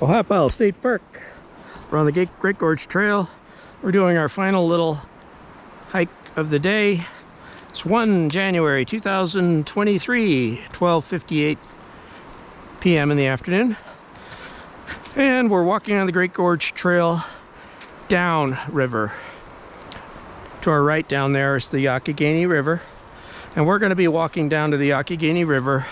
Ohiopyle State Park. We're on the Great Gorge Trail. We're doing our final little hike of the day. It's 1 January 2023, 12:58 p.m. in the afternoon. And we're walking on the Great Gorge Trail down river. To our right down there is the Youghiogheny River. And we're going to be walking down to the Youghiogheny River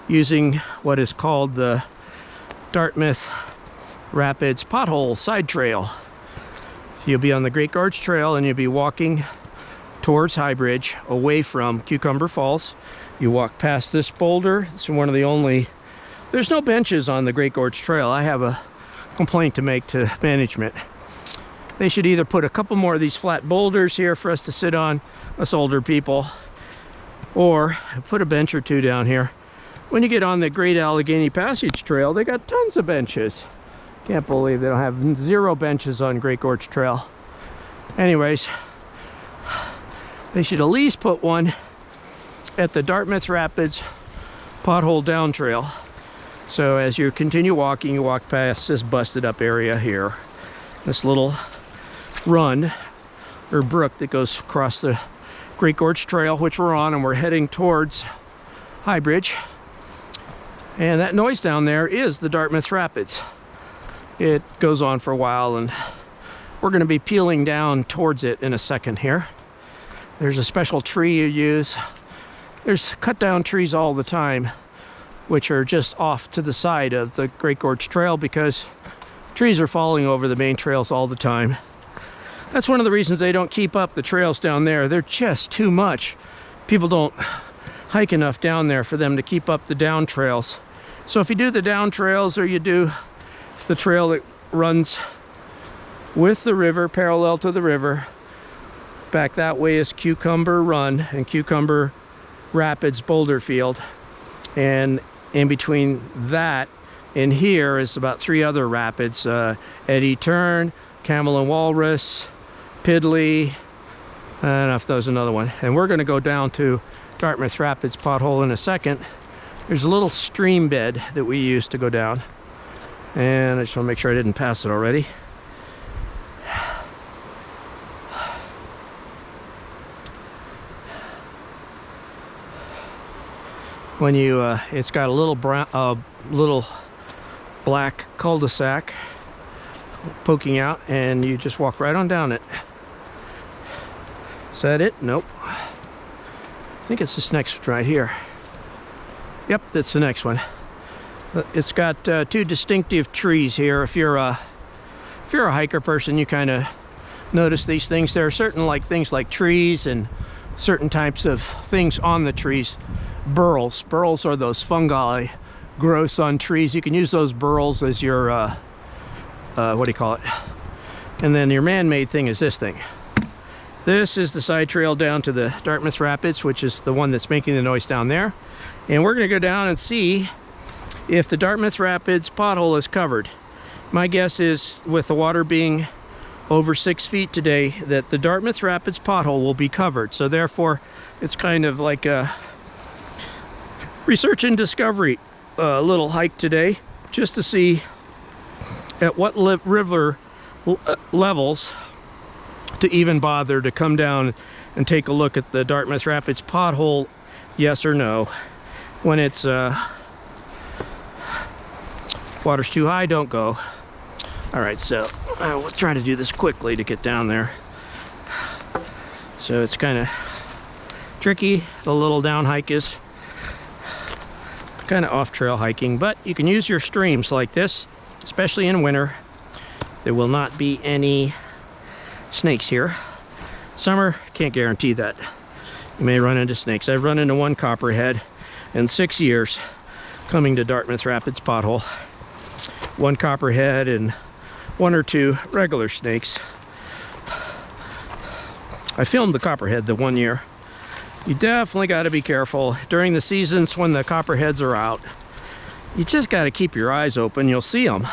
using what is called the Dartmouth Rapids pothole side trail. You'll be on the Great Gorge Trail and you'll be walking towards High Bridge away from Cucumber Falls. You walk past this boulder. It's one of the only, there's no benches on the Great Gorge Trail. I have a complaint to make to management. They should either put a couple more of these flat boulders here for us to sit on, us older people, or put a bench or two down here. When you get on the Great Allegheny Passage Trail, they got tons of benches. Can't believe they don't have 0 benches on Great Gorge Trail. Anyways, they should at least put one at the Dartmouth Rapids pothole down trail. So as you continue walking, you walk past this busted up area here. This little run or brook that goes across the Great Gorge Trail, which we're on, and we're heading towards High Bridge. And that noise down there is the Dartmouth Rapids. It goes on for a while, and we're going to be peeling down towards it in a second here. There's a special tree you use. There's cut down trees all the time, which are just off to the side of the Great Gorge Trail because trees are falling over the main trails all the time. That's one of the reasons they don't keep up the trails down there. They're just too much. People don't hike enough down there for them to keep up the down trails. So if you do the down trails, or you do the trail that runs with the river, parallel to the river, back that way is Cucumber Run and Cucumber Rapids Boulder Field. And in between that and here is about 3 other rapids, Eddy Turn, Camel and Walrus, Piddly, I don't know if there's another one. And we're going to go down to Dartmouth Rapids pothole in a second. There's a little stream bed that we use to go down, and I just want to make sure I didn't pass it already. When you it's got a little brown little black cul-de-sac poking out, and you just walk right on down it. Is that it? Nope. I think it's this next right here. Yep, that's the next one. It's got 2 distinctive trees here. If you're a hiker person, you kind of notice these things. There are certain things like trees and certain types of things on the trees. Burls. Burls are those fungi growths on trees. You can use those burls as your what do you call it? And then your man-made thing is this thing. This is the side trail down to the Dartmouth Rapids, which is the one that's making the noise down there. And we're going to go down and see if the Dartmouth Rapids pothole is covered. My guess is, with the water being over 6 feet today, that the Dartmouth Rapids pothole will be covered. So therefore, it's kind of like a research and discovery little hike today, just to see at what river levels to even bother to come down and take a look at the Dartmouth Rapids pothole, yes or no. When it's water's too high, don't go. All right, so we'll try to do this quickly to get down there. So it's kind of tricky. The little down hike is kind of off-trail hiking, but you can use your streams like this, especially in winter. There will not be any snakes here. Summer, can't guarantee that. You may run into snakes. I've run into one copperhead in 6 years coming to Dartmouth Rapids pothole. One copperhead and 1 or 2 regular snakes. I filmed the copperhead the one year. You definitely got to be careful during the seasons when the copperheads are out. You just got to keep your eyes open. You'll see them.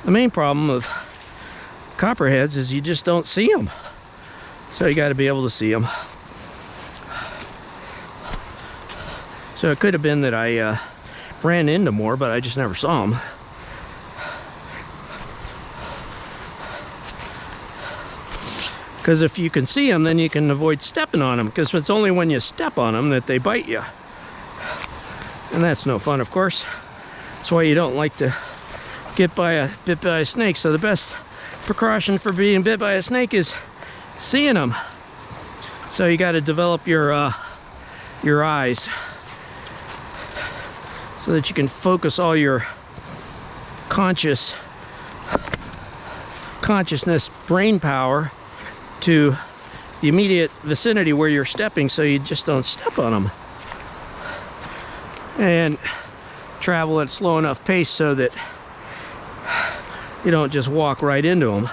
The main problem of copperheads is you just don't see them. So you got to be able to see them. So it could have been that I ran into more, but I just never saw them. Because if you can see them, then you can avoid stepping on them, because it's only when you step on them that they bite you. And that's no fun, of course. That's why you don't like to get bit by a snake. So the best precaution for being bit by a snake is seeing them. So you got to develop your eyes so that you can focus all your consciousness brain power to the immediate vicinity where you're stepping, so you just don't step on them, and travel at a slow enough pace so that you don't just walk right into them.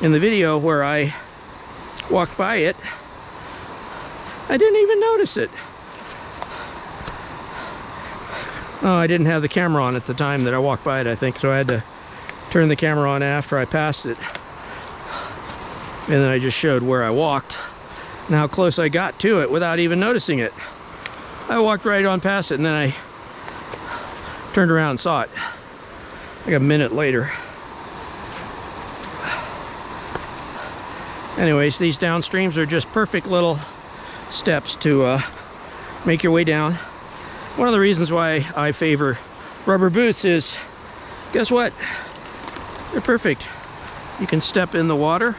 In the video where I walked by it, I didn't even notice it. Oh, I didn't have the camera on at the time that I walked by it, I think, so I had to turn the camera on after I passed it. And then I just showed where I walked and how close I got to it without even noticing it. I walked right on past it, and then I turned around and saw it like a minute later. Anyways, these downstreams are just perfect little steps to make your way down. One of the reasons why I favor rubber boots is, guess what? They're perfect. You can step in the water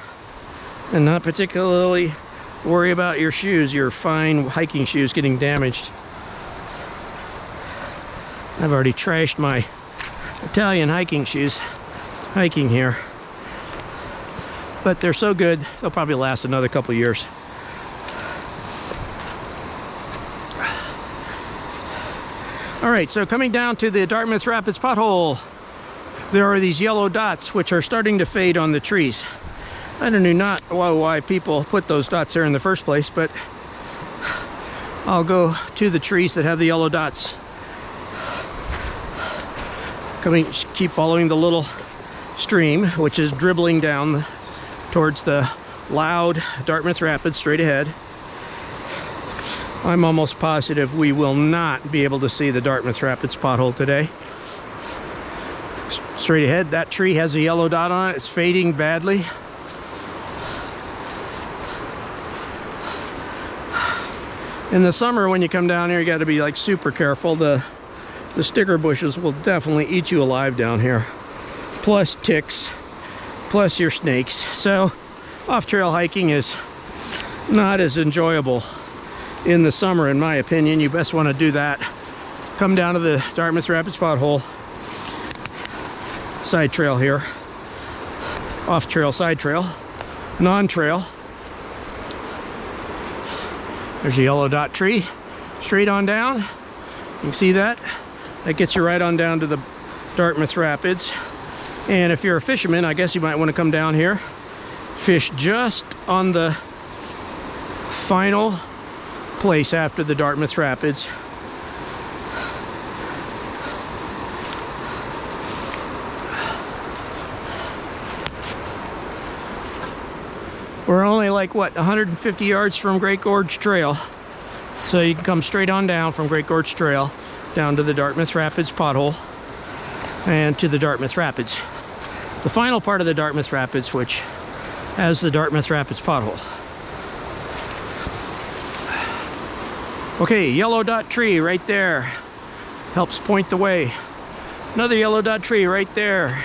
and not particularly worry about your shoes, your fine hiking shoes, getting damaged. I've already trashed my Italian hiking shoes hiking here, but they're so good they'll probably last another couple years. All right, so coming down to the Dartmouth Rapids pothole, there are these yellow dots which are starting to fade on the trees. I don't know not why people put those dots there in the first place, but I'll go to the trees that have the yellow dots. Keep following the little stream, which is dribbling down towards the loud Dartmouth Rapids straight ahead. I'm almost positive we will not be able to see the Dartmouth Rapids pothole today. Straight ahead, that tree has a yellow dot on it. It's fading badly. In the summer, when you come down here, you got to be like super careful. The sticker bushes will definitely eat you alive down here. Plus ticks, plus your snakes. So off-trail hiking is not as enjoyable in the summer, in my opinion. You best want to do that. Come down to the Dartmouth Rapids pothole. Side trail here. Off-trail, side trail. Non-trail. There's a yellow dot tree. Straight on down. You can see that. That gets you right on down to the Dartmouth Rapids. And if you're a fisherman, I guess you might want to come down here. Fish just on the final place after the Dartmouth Rapids. We're only like, what, 150 yards from Great Gorge Trail. So you can come straight on down from Great Gorge Trail down to the Dartmouth Rapids pothole and to the Dartmouth Rapids. The final part of the Dartmouth Rapids, which has the Dartmouth Rapids pothole. Okay, yellow dot tree right there. Helps point the way. Another yellow dot tree right there.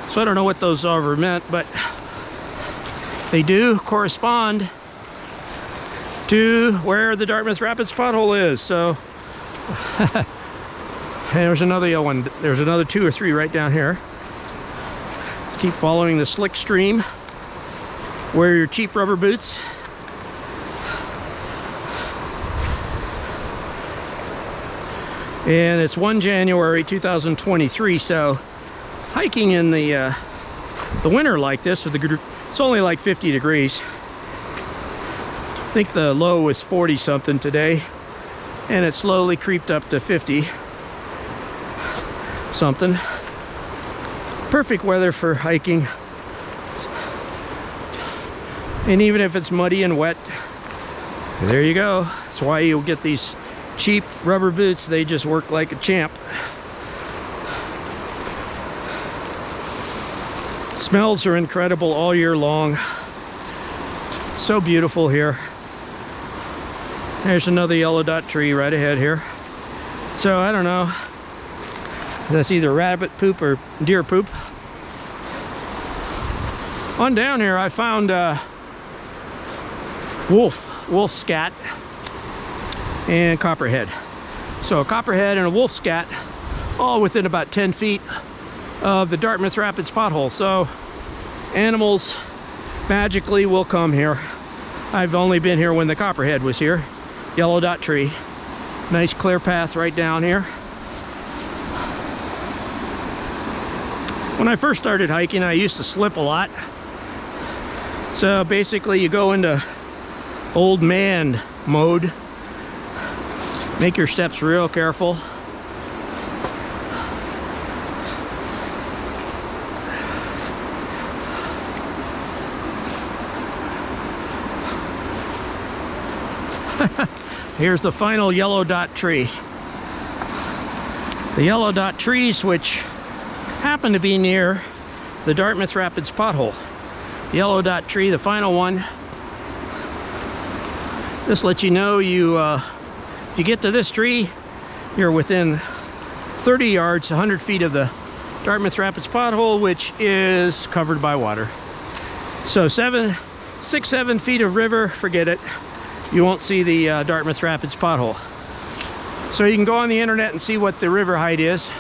So I don't know what those are meant, but they do correspond to where the Dartmouth Rapids pothole is. So there's another yellow one. There's another 2 or 3 right down here. Keep following the slick stream. Wear your cheap rubber boots. And it's 1 January 2023, so hiking in the winter like this, with it's only like 50 degrees. I think the low was 40 something today, and it slowly creeped up to 50 something. Perfect weather for hiking. And even if it's muddy and wet, there you go. That's why you'll get these cheap rubber boots. They just work like a champ. Smells are incredible all year long. So beautiful here. There's another yellow dot tree right ahead here. So I don't know. That's either rabbit poop or deer poop. On down here I found wolf scat and copperhead. So a copperhead and a wolf scat all within about 10 feet of the Dartmouth Rapids pothole. So animals magically will come here. I've only been here when the copperhead was here. Yellow dot tree. Nice clear path right down here. When I first started hiking, I used to slip a lot. So basically you go into old man mode. Make your steps real careful. Here's the final yellow dot tree. The yellow dot trees, which happen to be near the Dartmouth Rapids pothole. Yellow dot tree, the final one. Just let you know, if you get to this tree, you're within 30 yards, 100 feet of the Dartmouth Rapids pothole, which is covered by water. So 6, 7 feet of river, forget it. You won't see the Dartmouth Rapids pothole. So you can go on the internet and see what the river height is.